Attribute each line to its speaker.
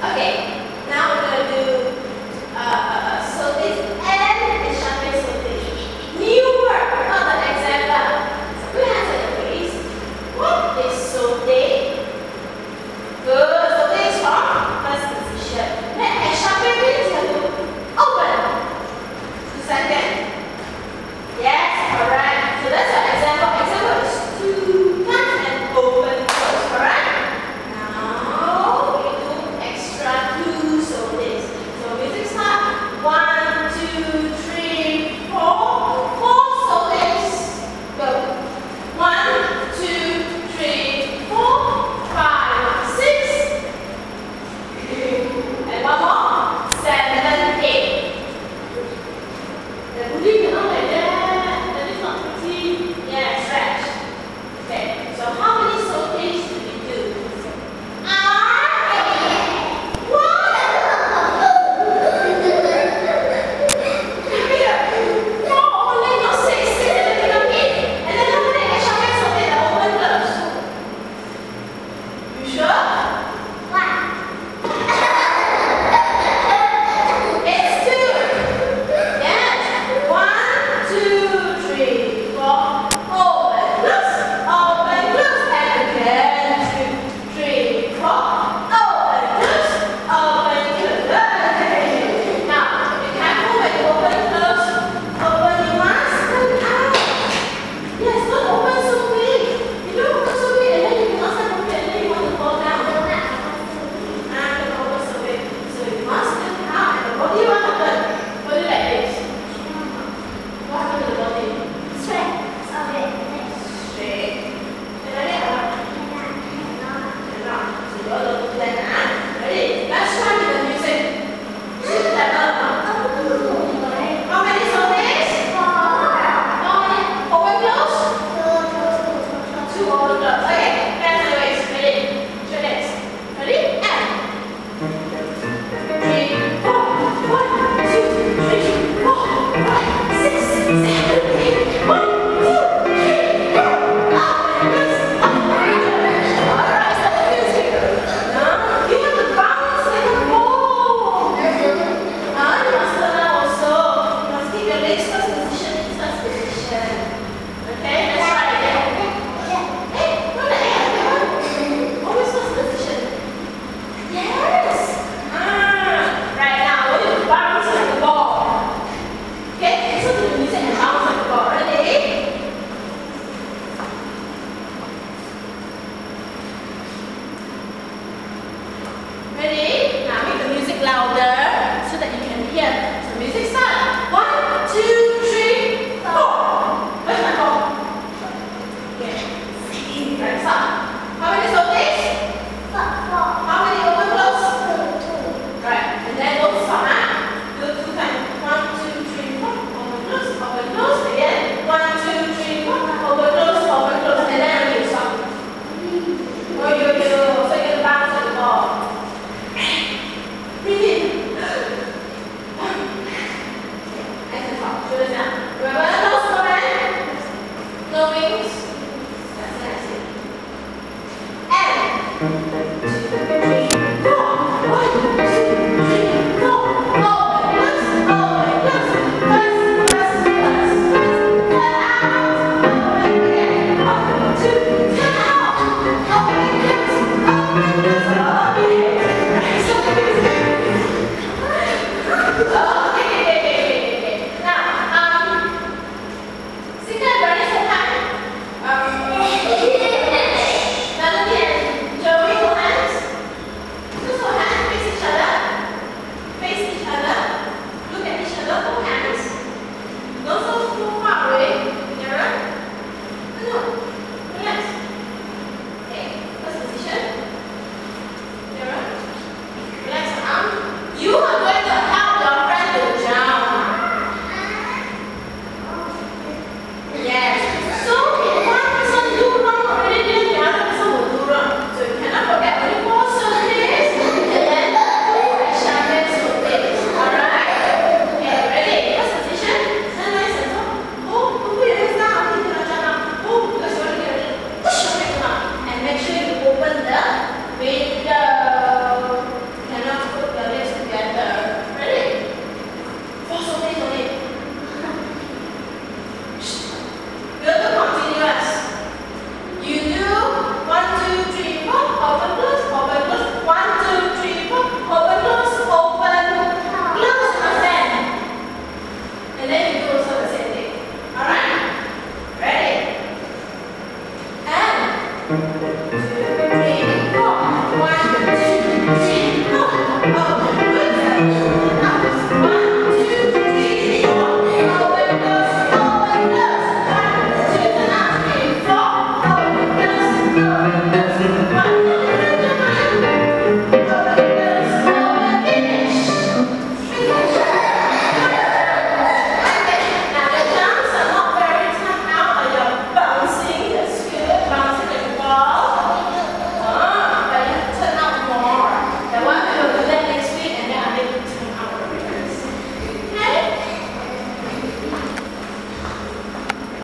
Speaker 1: Okay, now we're going to do Sautes and Echappe Sautes. New word, not an example. So put your hands on your face. What is Saute? Good. Saute is from first position. Then Echappe means you have to open to second. Yes, correct. So that's your example. Example is to touch and open close, correct? Now we do extra two Sautes. So music start. 1, 2, 3, 4. 4 Sautes. Go. 1, 2, 3, 4, 5, 6. And one more. 7, 8. The booty cannot like that. That is not pretty. Yeah, stretch. Okay, so how many Sautes do we do? Ready?